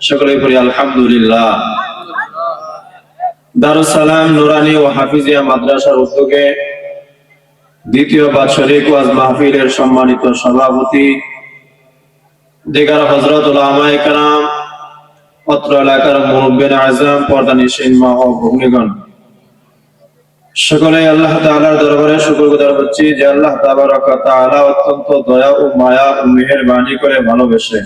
সকলে পড়ি আলহামদুলিল্লাহ। দারুস সালাম নুরানি ও হাফিজিয়া মাদ্রাসার উদ্যোগে দ্বিতীয় বাৎসরিক ওয়াজ মাহফিলের সম্মানিত সভাপতি দিগার হযরত উলামায়ে কেরাম, অত্র এলাকার মুরব্বিন আযম, পর্দানিশীন মা ও ভগ্নীগণ, সকলে আল্লাহ তাআলার দরবারে শুকরগুজার হচ্ছি যে আল্লাহ তাবারক ওয়া তাআলা অত্যন্ত দয়া ও মায়া ও মেহেরবানি করে ভালোবেসে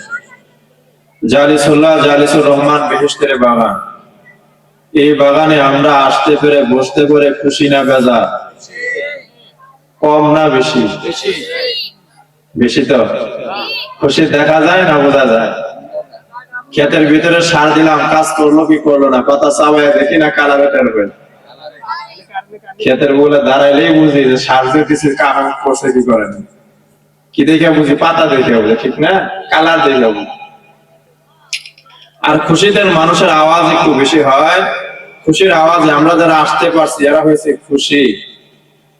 জালিসুল্লাহ জালিসুর রহমান বেহেশতের বাগান, এই বাগানে আমরা আসতে পেরে বসতে পেরে খুশি না বেজা? কম না বেশি? বেশি। তো খুশি দেখা যায় না বোঝা যায়? ক্ষেতের ভিতরে সার দিলাম, কাজ করলো কি করলো না, কথা চাওয়ায় দেখি না কালা বেটার হবে। ক্ষেতের বলে দাঁড়াইলেই বুঝি যে সার যে দিচ্ছে কাম করছে কি করেন, কি দেখে বুঝি? পাতা দেখে বুঝে, ঠিক না? কালার দেখে বুঝি। আর খুশিতে মানুষের আওয়াজ একটু বেশি হয়। খুশির আওয়াজে আমরা যারা আসতে পারছি এরা হয়েছে খুশি,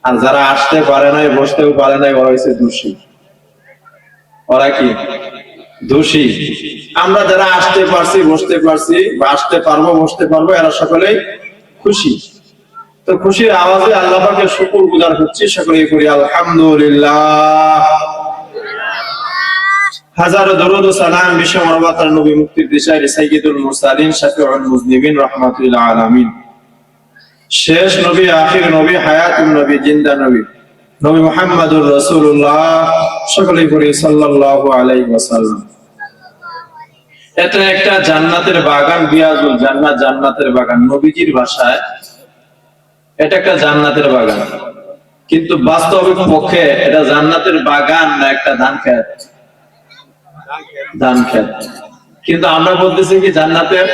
আর যারা আসতে পারে নাই, বসতেও পারে নাই, ওরা হয়েছে দোষী। ওরা কি দোষী? আমরা যারা আসতে পারছি, বসতে পারছি, বা আসতে পারবো, বসতে পারবো, এরা সকলেই খুশি। তো খুশির আওয়াজে আল্লাহ পাকের শুকরগুজার হচ্ছি, সকলেই করি আলহামদুলিল্লাহ। হাজারো দরুদ ও সালাম বিশ্ব মানবতার নবী মুক্তির দিশারি সাইয়্যিদুল মুরসালিন শাফিউল মুজনিবিন রাহমাতুল আলামিন, শেষ নবী, আখির নবী, হায়াতুন নবী, জিন্দা নবী, নবী মুহাম্মদুর রাসূলুল্লাহ, সকলেই পড়ি সাল্লাল্লাহু আলাইহি ওয়াসাল্লাম। এটা একটা জান্নাতের বাগান, বিয়াজুল জান্নাত, জান্নাতের বাগান নবীজির ভাষায়। এটা একটা জান্নাতের বাগান, কিন্তু বাস্তবিক পক্ষে এটা জান্নাতের বাগান না, একটা ধান ক্ষেত। ধান ক্ষেত, কিন্তু আমরা বলতেছি কি জান্নাতের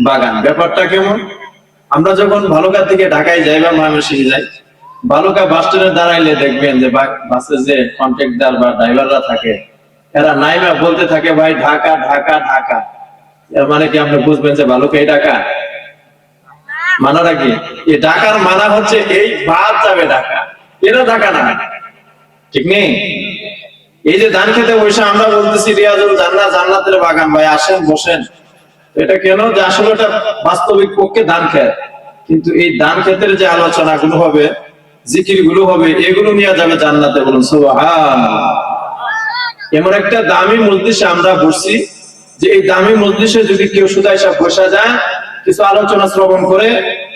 বাগান। ব্যাপারটা কেমন? আমরা যখন ভালুকা থেকে ঢাকায় যাই বা ময়মনসিংহে যাই, ভালুকা বাস স্ট্যান্ডে দাঁড়াইলে দেখবেন যে বাসে যে কন্ট্রাক্টর বা ড্রাইভাররা থাকে, এরা নাইমা বলতে থাকে ভাই ঢাকা ঢাকা ঢাকা। এর মানে কি আপনি বুঝবেন যে ভালুকাই ঢাকা? মানাটা কি? এই ঢাকার মানা হচ্ছে এই বাস যাবে ঢাকা, এটা ঢাকা না, ঠিক নেই? এই যে ধান খেতে বসে আমরা বলতেছি রিয়াজুল জান্নাত, জান্নাতের বাগান, ভাই আসেন বসেন। এটা কেন? যে আসলে এটা বাস্তবিক পক্ষে ধান খেত, কিন্তু এই ধান খেতের যে আলোচনা গুলো হবে, জিকির গুলো হবে, এগুলো নিয়ে যাবে জান্নাতে। বলুন সুবহানাল্লাহ। এমন একটা দামি মজলিসে আমরা বসছি যে এই দামি মজলিসে যদি কেউ শুধু এসে বসা যায়, কিছু আলোচনা শ্রবণ করে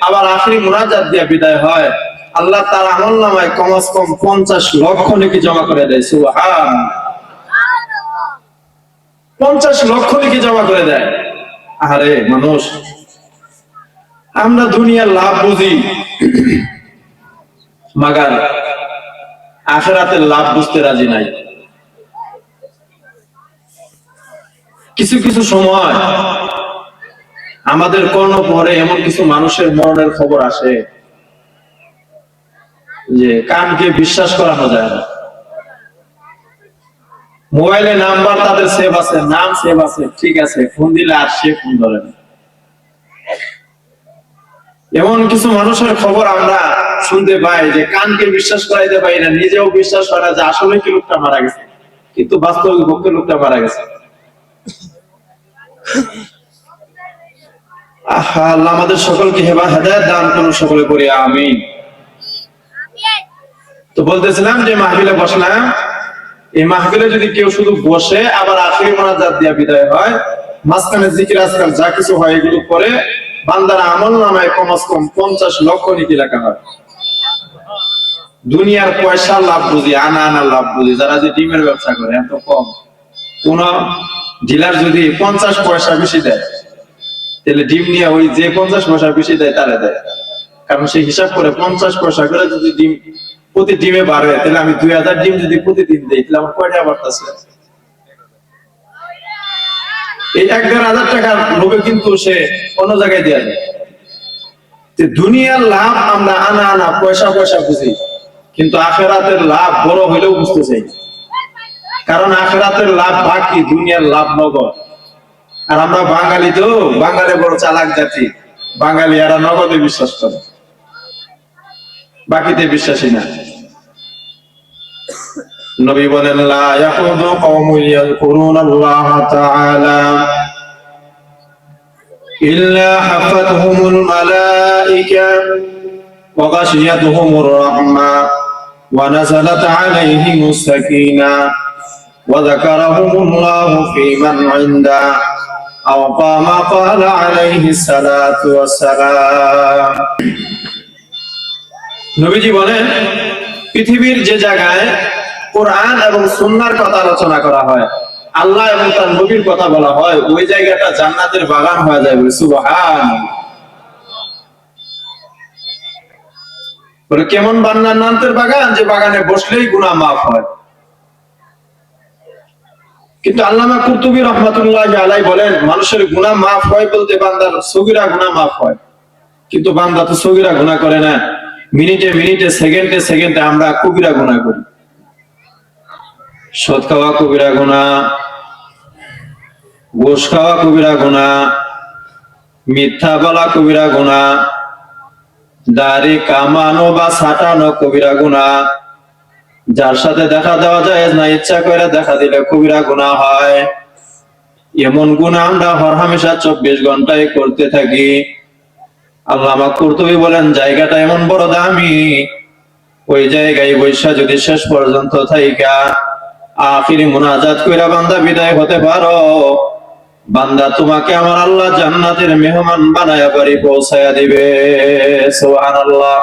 আবার আখিরি মুনাজাত দিয়ে বিদায় হয়, আল্লাহ তার আমলনামায় কমস কম 50 লক্ষ নেকি জমা করে দেয়। সুবহানাল্লাহ। 50 লক্ষ নেকি জমা করে দেয়। আরে মানুষ, আমরা দুনিয়ার লাভ বুঝি, মাগার আখিরাতের লাভ বুঝতে রাজি নাই। কিছু কিছু সময় আমাদের কর্ণপরে এমন কিছু মানুষের মরণের খবর আসে যে কানকে বিশ্বাস করানো যায় না। মোবাইলে নাম্বার তাদের সেভ আছে, নাম সেভ আছে, ঠিক আছে, ফোন দিলে আর সে ফোন ধরে না। এমন কিছু মানুষের খবর আমরা শুনতে পাই যে কানকে বিশ্বাস করাইতে পারি না, নিজেও বিশ্বাস করে যে আসলে কি লোকটা মারা গেছে, কিন্তু বাস্তবিক পক্ষে লোকটা মারা গেছে। আল্লাহ আমাদের সকলকে হেদায়েত দান করুন, সকলে করি আমিন। তো বলতেছিলাম যে মাহফিলে বসলাম, এই মাহফিলে যদি কেউ শুধু বসে আবার আখিরি মুনাজাত দিয়ে বিদায় হয়, মাঝখানে জিকির আজকাল যা কিছু হয় এগুলো করে বান্দার আমলনামায় কমস কম 50 লক্ষ নেকি লেখা হয়। দুনিয়ার পয়সা লাভ বুঝি, আনা আনা লাভ বুঝি, যারা যে ডিমের ব্যবসা করে এত কম। কোন ডিলার যদি 50 পয়সা বেশি দেয়, তাহলে ডিম নিয়ে ওই যে 50 পয়সা বেশি দেয় তারা দেয়, কারণ সে হিসাব করে 50 পয়সা করে যদি ডিম প্রতি ডিমে বাড়ে, তাহলে আমি 2000 ডিম যদি প্রতিদিন দেই, তাহলে আমার কয়টা বাড়তেছে? এই 1,500 টাকার লোভে কিন্তু সে অন্য জায়গায় দেয়া যায়। দুনিয়ার লাভ আমরা আনা আনা পয়সা পয়সা বুঝি, কিন্তু আখিরাতের লাভ বড় হইলেও বুঝতে চাই, কারণ আখিরাতের লাভ বাকি, দুনিয়ার লাভ নগদ। আর আমরা বাঙালি তো, বাঙালি বড় চালাক জাতি, বাঙালি এরা নগদে বিশ্বাস করে, বাকিতে বিশ্বাসী না। নবী বলেন লা ইয়াকুদু কওমুন ইয়াযকুরুনাল্লাহ তাআলা إلا حفتهم الملائكة وغشيتهم الرحمة ونزلت عليهم السكينة وذكرهم الله في من عنده أو قام قال عليه الصلاة والسلام নবীজি বলেন পৃথিবীর যে জায়গায় কোরআন এবং সুন্নাহর কথা আলোচনা করা হয়, আল্লাহ এবং তার নবীর কথা বলা হয়, ওই জায়গাটা জান্নাতের বাগান হয়ে যায়। সুবহানাল্লাহ। বলে কেমন জান্নাতের বাগান, যে বাগানে বসলেই গুনাহ মাফ হয়। কিন্তু আল্লামা কুরতুবী রাহমাতুল্লাহি আলাইহি বলেন মানুষের গুনাহ মাফ হয় বলতে বান্দার সগীরা গুনাহ মাফ হয়, কিন্তু বান্দা তো সগীরা গুনাহ করে না। মিনিটে মিনিটে সেকেন্ডে সেকেন্ডে আমরা কবিরা গুনাহ করি। সুদ খাওয়া কবিরা গুনাহ, ঘুষ খাওয়া কবিরা গুনাহ, মিথ্যা বলা কবিরা গুনাহ, দাড়ি কামানো বা ছাটানো কবিরা গুনাহ, যার সাথে দেখা দেওয়া যায় না, ইচ্ছা করে দেখা দিলে কবিরা গুনাহ হয়। এমন গুনাহ আমরা হরহামেশা 24 ঘন্টায় করতে থাকি। আল্লামা কুরতুবী বলেন জায়গাটা এমন বড় দামি, ওই জায়গায় বৈশা যদি শেষ পর্যন্ত থাইকা আখিরি মুনাজাত কইরা বান্দা বিদায় হতে পারো, বান্দা তোমাকে আমার আল্লাহ জান্নাতের মেহমান বানায়া বাড়ি পৌঁছায়া দিবে। সুবহানাল্লাহ।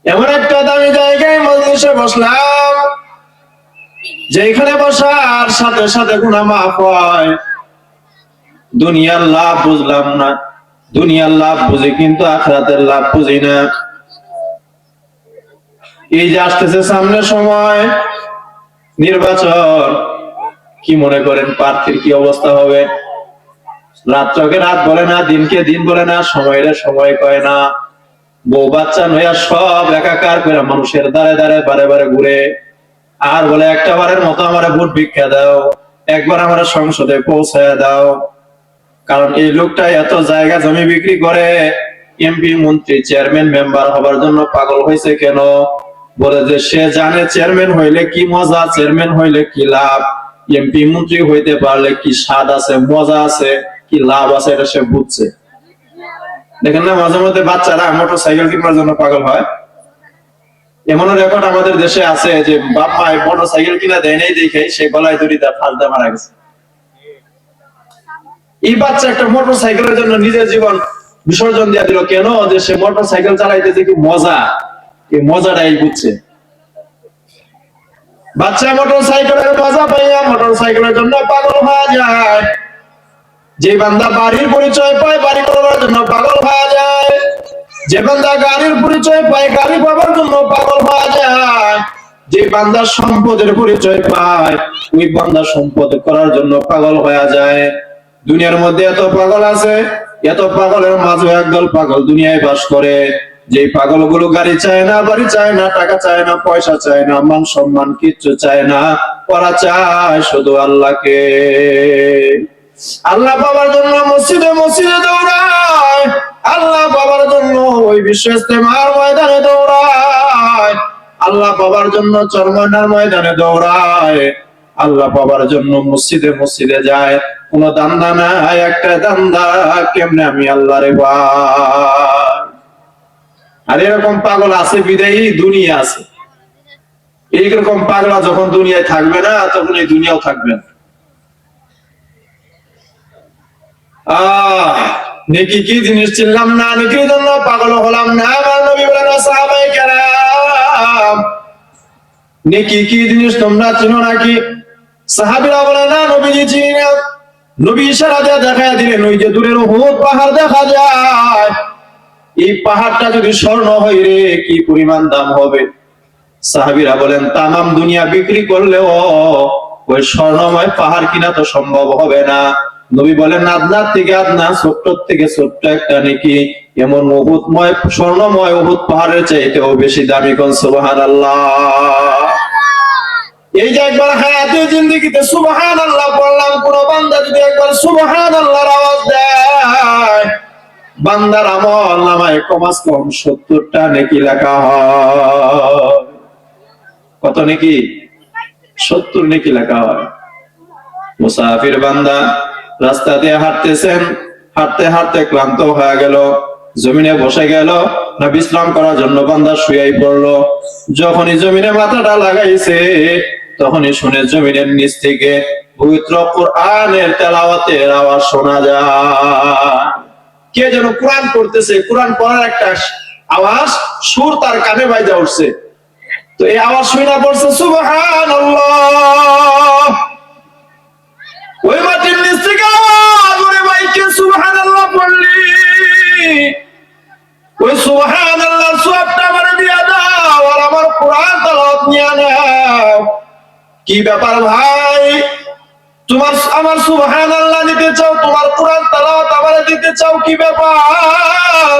এমন একটা দামি জায়গায় মজলিসে বসলাম, যেখানে বসার সাথে সাথে গুনাহ মাফ হয়। দুনিয়ার লাভ বুঝলাম না, দুনিয়ার লাভ বুঝি কিন্তু আখিরাতের লাভ বুঝি না। এই যে আসতেছে সামনে সময় নির্বাচন, কি মনে করেন প্রার্থীর কি অবস্থা হবে? রাত্রকে রাত বলে না, দিনকে দিন বলে না, সময়ের সময় কয় না। বউ বাচ্চা নয়া সব একাকার করে মানুষের দ্বারে দ্বারে বারে বারে ঘুরে আর বলে একটা বারের মতো আমার ভোট ভিক্ষা দাও, একবার আমার সংসদে পৌঁছায় দাও। কারণ এই লোকটা এত জায়গা জমি বিক্রি করে এমপি মন্ত্রী চেয়ারম্যান মেম্বার হবার জন্য পাগল হয়েছে কেন? বলে যে সে জানে চেয়ারম্যান হইলে কি মজা, চেয়ারম্যান হইলে কি লাভ, এমপি মন্ত্রী হইতে পারলে কি স্বাদ আছে, মজা আছে, কি লাভ আছে, এটা সে বুঝছে। দেখেন না মাঝে মধ্যে বাচ্চারা মোটর সাইকেল কিনবার জন্য পাগল হয়। এমন রেকর্ড আমাদের দেশে আছে যে বাপ মা মোটর সাইকেল কিনা দেয় নাই দেখে সে গলায় দড়ি দিয়ে ফাঁস দিয়ে মারা গেছে। এই বাচ্চা একটা মোটর সাইকেলের জন্য নিজের জীবন বিসর্জন দিয়ে দিল কেন? যে সে মোটর সাইকেল চালাইতে যে কি মজা, এই মজাটাই বুঝছে। বাচ্চা মোটর সাইকেলের মজা পাইয়া মোটর সাইকেলের জন্য পাগল হয়ে যায়। যে বান্দা বাড়ির পরিচয় পায় বাড়ি করার জন্য পাগল হয়ে যায়, যে বান্দা গাড়ির পরিচয় পায় গাড়ি পাবার জন্য পাগল হয়ে যায়, যে বান্দা সম্পদের পরিচয় পায় ওই বান্দা সম্পদ করার জন্য পাগল হয়ে যায়। দুনিয়ার মধ্যে এত পাগল আছে, এত পাগলের মাঝে একদল পাগল দুনিয়ায় বাস করে, যে পাগল গুলো গাড়ি চায় না, বাড়ি চায় না, টাকা চায় না, পয়সা চায় না, মান সম্মান কিচ্ছু চায় না, ওরা চায় শুধু আল্লাহকে। আল্লাহ পাবার জন্য মসজিদে মসজিদে দৌড়ায়, আল্লাহ পাবার জন্য ওই বিশ্ব ইস্তেমার ময়দানে দৌড়ায়, আল্লাহ পাবার জন্য চরমনার ময়দানে দৌড়ায়, আল্লাহ পাবার জন্য মসজিদে মসজিদে যায়। কোন দান্দা নাই, একটা দান্দা কেমনে আমি আল্লাহরে পাই। আর এরকম পাগল আছে বিদায়ী দুনিয়া আছে। এইরকম পাগলা যখন দুনিয়ায় থাকবে না তখন এই দুনিয়াও থাকবে না। নেকি কি জিনিস চিনলাম না, নেকির জন্য পাগল হলাম না। আমার নবী বলেন সাহাবায়ে কেরাম নেকি কি জিনিস তোমরা চিনো নাকি? সাহাবীরা বলে না নবীজি চিনি না। নবী ইশারা দিয়ে দেখায় দিলেন ওই যে দূরের উহুদ পাহাড় দেখা যায়, এই পাহাড়টা যদি স্বর্ণ হয় রে কি পরিমাণ দাম হবে। সাহাবীরা বলেন তামাম দুনিয়া বিক্রি করলেও ওই স্বর্ণময় পাহাড় কিনা তো সম্ভব হবে না। নবী বলেন আদনার থেকে আদনা, ছোট্ট থেকে ছোট্ট একটা নেকি এমন উহুদময় স্বর্ণময় উহুদ পাহাড়ের চাইতেও বেশি দামি। কোন সুবহানাল্লাহ। এই যে একবার হায়াতে জিন্দেগিতে সুবহানাল্লাহ বললাম, কোন বান্দা যদি একবার সুবহানাল্লাহর আওয়াজ দেয়, বান্দার আমল নামায় কমাস কম 70টা নেকি লেখা হয়। কত নেকি? 70 নেকি লেখা হয়। মুসাফির বান্দা রাস্তা দিয়ে হাঁটতেছেন, হাঁটতে হাঁটতে ক্লান্ত হয়ে গেল, জমিনে বসে গেল, না বিশ্রাম করার জন্য বান্দা শুয়াই পড়লো। যখনই জমিনে মাথাটা লাগাইছে, তখনই শুনে জমিনের নিচ থেকে পবিত্র কোরআনের তেলাওয়াতের আওয়াজ শোনা যায়। কে যেন কোরআন পড়তেছে, কোরআন পড়ার একটা আওয়াজ, সুর তার কানে বাইজা উঠছে। তো এই আওয়াজ শুনে পড়ছে সুবহানাল্লাহ। ওই মাটির নিচ থেকে আওয়াজ, ওরে ভাই কে সুবহানাল্লাহ পড়লি? ওই সুবহানাল্লাহর সওয়াবটা আমারে দিয়া দাও, আর আমার কোরআন তেলাওয়াত নিয়ে নাও। কি ব্যাপার ভাই, তোমার আমার সুবহানাল্লাহ নিতে চাও, তোমার কোরআন তেলাওয়াত আমারে দিতে চাও, কি ব্যাপার?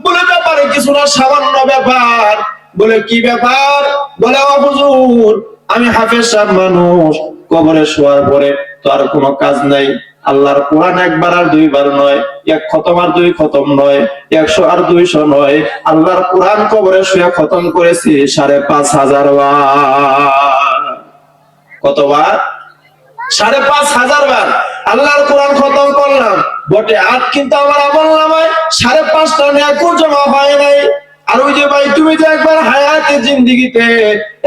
বলে ব্যাপারে কিছু না, সামান্য ব্যাপার। বলে কি ব্যাপার? বলে ও হুজুর, আমি হাফেজ সাহেব মানুষ, কবরে শোয়ার পরে তো আর কোনো কাজ নাই। আল্লাহর কোরআন একবার আর দুইবার নয়, এক খতম আর দুই খতম নয়, 100 আর 200 নয়, আল্লাহর কোরআন কবরে শুয়ে খতম করেছি 5,500 বার। কতবার? 5,500 বার আল্লাহর কোরআন খতম করলাম বটে, আর কিন্তু আমার আমলনামায় 5.5টা নেকুর জমা হয় নাই। আর ওই যে ভাই, তুমি যে একবার হায়াতে জিন্দেগিতে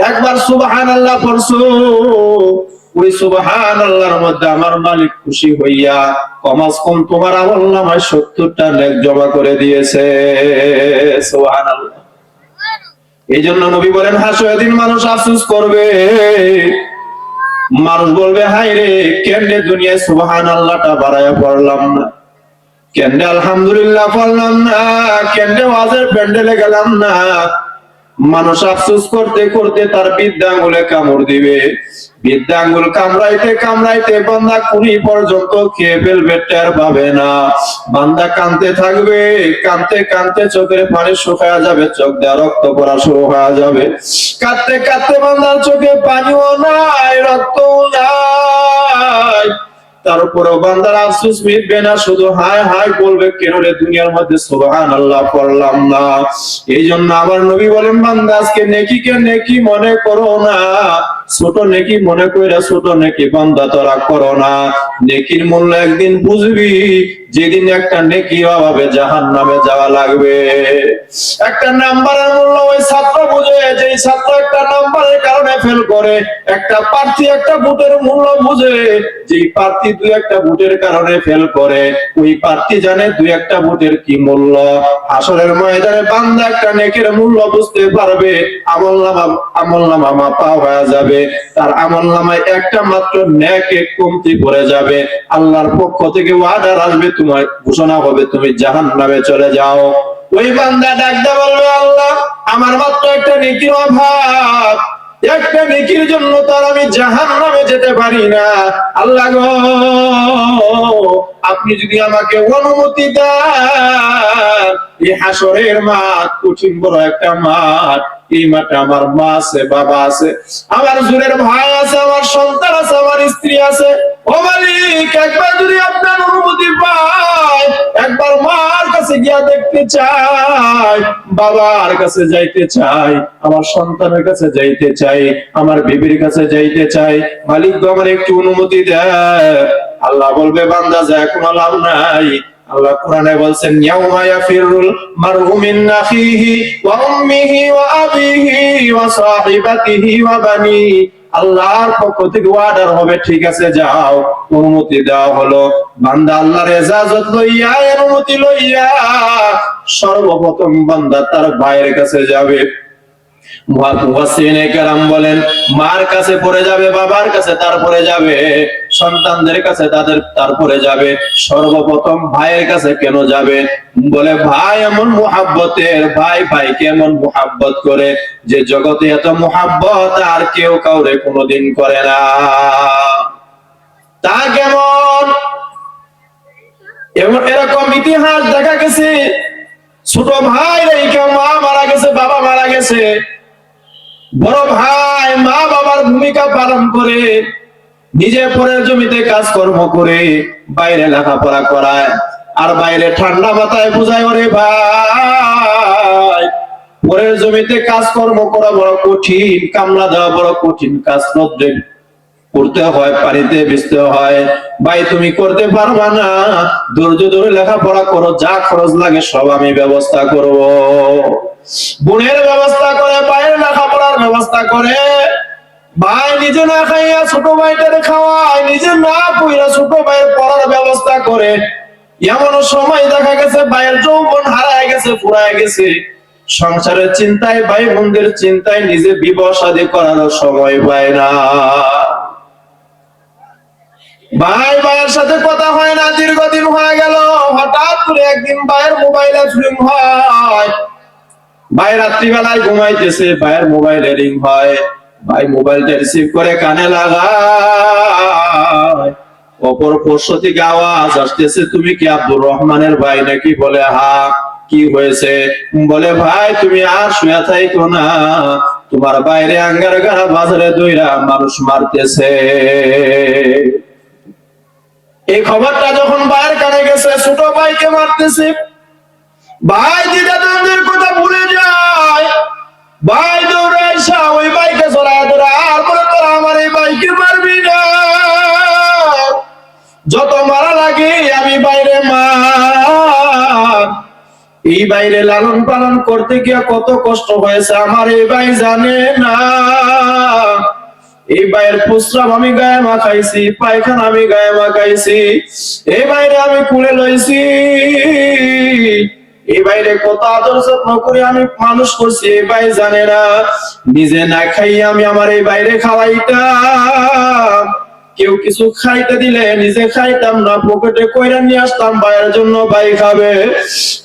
একবার সুবহানাল্লাহ পড়ছো, ওই সুবহানাল্লাহর মধ্যে আমার মালিক খুশি হইয়া কমাস কম তোমার আমলনামায় 70টা নেক জমা করে দিয়েছে। সুবহানাল্লাহ। এই জন্য নবী বলেন, হাসরের দিন মানুষ আফসোস করবে, মানুষ বলবে, হাই রে, কেমনে দুনিয়ায় সুবহানাল্লাহটা বাড়ায়া পড়লাম না, কেমনে আলহামদুলিল্লাহ পড়লাম না, কেমনে ওয়াজের প্যান্ডেলে গেলাম না। মানুষ আফসোস করতে করতে তার বৃদ্ধা আঙ্গুলে কামড় দিবে। বৃদ্ধা আঙ্গুল কামড়াইতে কামড়াইতে বান্দা কুড়ি পর্যন্ত খেয়ে ফেলবে, টের পাবে না। বান্দা কাঁদতে থাকবে, কাঁদতে কাঁদতে চোখের পানি শুকায়া যাবে, চোখ দিয়ে রক্ত পড়া শুরু হয়ে যাবে। কাঁদতে কাঁদতে বান্দার চোখে পানিও নাই, রক্তও নাই, তারপরেও বান্দার আফসোস মিটবে না, শুধু হায় হায় বলবে, কেন রে দুনিয়ার মধ্যে সুবহানাল্লাহ পড়লাম না। এই জন্য আমার নবী বলেন, বান্দা আজকে নেকিকে নেকি মনে করো না, ছোট নেকি মনে কইরা ছোট নেকি বান্দা তোরা করো না। নেকির মূল্য একদিন বুঝবি, যেদিন একটা নেকির অভাবে জাহান্নামে যাওয়া লাগবে। একটা নাম্বারের মূল্য ওই ছাত্র বুঝে, যে ছাত্র একটা নাম্বারের কারণে ফেল করে। একটা প্রার্থী একটা ভোটের মূল্য বুঝে, যে প্রার্থী 2-1টা ভোটের কারণে ফেল করে। ওই প্রার্থী জানে 2-1টা ভোটের কি মূল্য। হাসরের ময়দানে বান্দা একটা নেকের মূল্য বুঝতে পারবে, আমলনামা মাপা হয়ে যাবে, তার আমলনামায় একটা মাত্র নেকে কমতি পড়ে যাবে। আল্লাহর পক্ষ থেকে ওয়াদা আসবে, তোমার ঘোষণা হবে, তুমি জাহান্নামে চলে যাও। ওই বান্দা ডাকতে বলবে, আল্লাহ আমার মাত্র একটা নেকির অভাব, একটা নেকির জন্য তার আমি জাহান্নামে যেতে পারি না। আল্লাহ গো, আপনি যদি আমাকে অনুমতি দেন, এই হাসরের মাঠ কঠিন বড় একটা মাঠ, এই মাঠে আমার মা আছে, বাবা আছে, আমার জুরের ভাই আছে, আমার সন্তান আছে, আমার স্ত্রী আছে। ও মালিক, একবার যদি আপনার অনুমতি পাই, একবার মার কাছে গিয়া দেখতে চাই, বাবার কাছে যাইতে চাই, আমার সন্তানের কাছে যাইতে চাই, আমার বিবির কাছে যাইতে চাই, মালিক গো আমার একটু অনুমতি দেয়। আল্লাহ বলবে, বান্দা যায়, কোনো লাভ নাই। আল্লাহ কোরআনে বলছেন, ইয়াউমা ইয়াফিরুল মারউ মিন আখিহি ওয়া উম্মিহি ওয়া আবিহি ওয়া সাহিবাতিহি ওয়া বানি। আল্লাহর পক্ষ থেকে অর্ডার হবে, ঠিক আছে যাও, অনুমতি দেওয়া হলো। বান্দা আল্লাহর ইজাজত লইয়া, অনুমতি লইয়া সর্বপ্রথম বান্দা তার ভাইয়ের কাছে যাবে। মুফাসসিরিনে কেরাম বলেন, মার কাছে পড়ে যাবে, বাবার কাছে তারপরে যাবে, সন্তানদের কাছে তারপরে যাবে, সর্বপ্রথম ভাইয়ের কাছে কেন যাবে? বলে, ভাই এমন মুহাব্বতের, ভাই ভাইকে এমন মুহাব্বত করে যে জগতে এত মুহাব্বত আর কেউ কাউরে কোনোদিন করে না। তা কেমন? এরকম ইতিহাস দেখা গেছে, ছোট ভাই রেখে মা মারা গেছে, বাবা মারা গেছে, বড় ভাই মা বাবার ভূমিকা পালন করে, নিজে পরের জমিতে কাজকর্ম করে, বাইরে লেখাপড়া করায়, আর বাইরে ঠান্ডা মাথায় বুঝায়, ওরে ভাই পরের জমিতে কাজকর্ম করা বড় কঠিন, কামলা দেওয়া বড় কঠিন কাজ, রোদ্রে করতে হয়, পানিতে ভিজতে হয়। ভাই তুমি করতে পারবা না, ধৈর্য ধরে লেখাপড়া করো, যা খরচ লাগে সব আমি ব্যবস্থা করব। বোনের ব্যবস্থা করে, ভাইয়ের লেখাপড়ার ব্যবস্থা করে। ভাই নিজে না খাইয়া ছোট ভাইটারে খাওয়ায়, নিজে না পইরা ছোট ভাইয়ের পড়ার ব্যবস্থা করে। এমন সময় দেখা গেছে ভাইয়ের যৌবন হারায় গেছে, ফুরায় গেছে, সংসারের চিন্তায়, ভাই বোনদের চিন্তায় নিজে বিবাহ শাদী করার সময় পায় না। ভাই ভাইয়ের সাথে কথা হয় না, দীর্ঘদিন হয়ে গেল। হঠাৎ করে একদিন ভাইয়ের মোবাইলে রিং হয়। ভাই রাত্রিবেলায় ঘুমাইতেছে, ভাইয়ের মোবাইলে রিং হয়। ভাই মোবাইলটা রিসিভ করে কানে লাগায়, অপর পক্ষ থেকে আওয়াজ আসতেছে, তুমি কি আব্দুর রহমানের ভাই নাকি? বলে হ্যাঁ। কি হয়েছে? বলে ভাই তুমি আর শুয়ে থাইকো না, তোমার বাইরে আঙ্গার গাড়া বাজারে দইরা মানুষ মারতেছে। এই খবরটা যখন ভাইয়ের কানে গেছে, ছোট ভাইকে মারতেছে, ভাই দ্বিধাদ্বন্দ্বের কথা ভুলে যায়। ভাই দৌড়ে আসা ওই ভাইকে জড়ায় ধরে আর বলে, তোরা আমার এই ভাইকে মারবি না, যত মারা লাগে আমি বাইরে মার। এই বাইরে লালন পালন করতে গিয়ে কত কষ্ট হয়েছে আমার এই ভাই জানে না। এই ভাইয়ের প্রস্রাব আমি গায়ে মাখাইছি, পায়খানা আমি গায়ে মাখাইছি, এই বাইরে আমি কুড়ে লইছি, এই বাইরে কত আদর যত্ন করে আমি মানুষ করছি, এই ভাই জানে না। নিজে না খাই আমি আমার এই বাইরে খাওয়াইতাম, কেউ কিছু খাইতে দিলে নিজে খাইতাম না, পকেটে কইরা নিয়ে আসতাম ভাইয়ের জন্য, ভাই খাবে।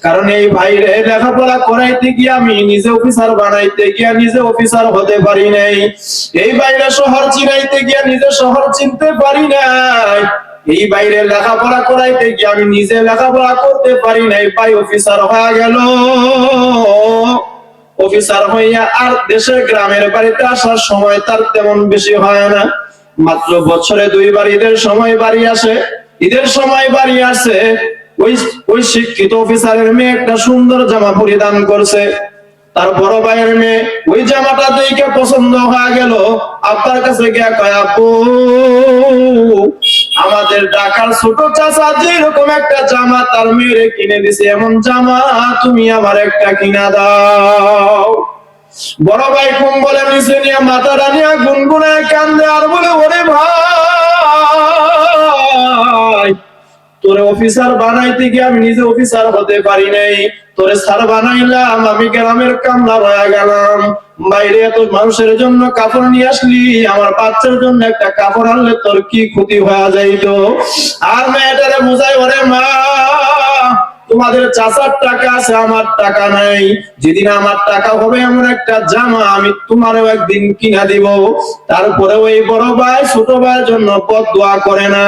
কারণ এই ভাইরে লেখাপড়া করাইতে গিয়ে আমি নিজে অফিসার বানাইতে গিয়া নিজে অফিসার হতে পারি নাই, এই বাইরে শহর চিনাইতে গিয়া নিজে শহর চিনতে পারি নাই, এই বাইরে লেখাপড়া করাইতে গিয়ে আমি নিজে লেখাপড়া করতে পারি নাই। ভাই অফিসার হয়ে গেল, অফিসার হইয়া আর দেশের গ্রামের বাড়িতে আসার সময় তার তেমন বেশি হয় না, মাত্র বছরে 2 বার ঈদের সময় বাড়ি আসে। ঈদের সময় বাড়ি আসে, ওই শিক্ষিত অফিসারের মেয়ে একটা সুন্দর জামা পরিধান করছে, তার বড় ভাইয়ের মেয়ে ওই জামাটা দেখে পছন্দ হয়ে গেল। আপনার কাছে গিয়া কয়, আপু আমাদের ঢাকার ছোট চাচা যেরকম একটা জামা তার মেয়েরে কিনে দিছে, এমন জামা তুমি আমার একটা কিনা দাও। বড় ভাই কম্বলে নিচে নিয়ে মাথাটা নিয়ে গুনগুনায় কান্দে আর বলে, ওরে ভাই তোরে অফিসার বানাইতে গিয়ে আমি নিজে অফিসার হতে পারি নাই, তোরে স্যার বানাইলাম, আমি গ্রামের কামলা রয়ে গেলাম। বাইরে এত মানুষের জন্য কাপড় নিয়ে আসলি, আমার বাচ্চার জন্য একটা কাপড় আনলে তোর কি ক্ষতি হয়ে যাইতো? আর মেয়েটারে বুঝাই, ওরে মা তোমাদের চাচার টাকা আছে, আমার টাকা নাই, যেদিন আমার টাকা হবে এমন একটা জামা আমি তোমারও একদিন কিনা দিব। তারপরে ওই বড় ভাই ছোট ভাইয়ের জন্য বদদোয়া করে না।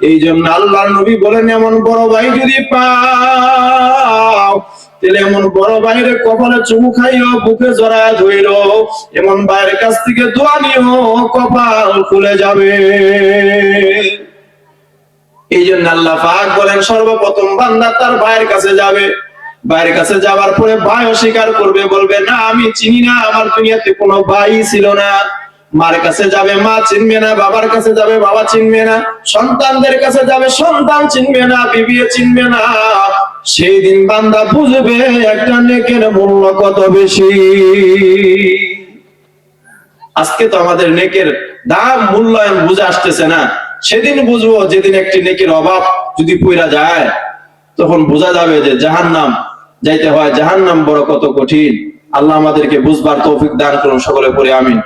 এই জন্য আল্লাহর নবী বলেন, এমন বড় ভাই যদি পাও তাহলে এমন বড় ভাইয়ের কপালে চুমু খাইও, বুকে জড়ায় ধইল, এমন ভাইয়ের কাছ থেকে দোয়া নিও, কপাল খুলে যাবে। এই জন্য আল্লাহ পাক বলেন, সর্বপ্রথম বান্দা তার ভাইয়ের কাছে যাবে, ভাইয়ের কাছে যাওয়ার পরে ভাই অস্বীকার করবে, বলবে না আমি চিনি না, আমার দুনিয়াতে কোনো ভাই ছিল না। মার কাছে যাবে, মা চিনবে না, বাবার কাছে যাবে, বাবা চিনবে না, সন্তানদের কাছে যাবে, সন্তান চিনবে না, বিবি চিনবে না। সেই দিন বান্দা বুঝবে একটা নেকের মূল্য কত বেশি। আজকে তো আমাদের নেকের দাম মূল্যায়ন বুঝে আসতেছে না, সেদিন বুঝবো যেদিন একটি নেকির অভাব যদি পইরা যায়, তখন বোঝা যাবে যে জাহান্নাম যাইতে হয়, জাহান্নাম বড় কত কঠিন। আল্লাহ আমাদেরকে বুঝবার তৌফিক দান করুন, সকলে পড়ে আমিন।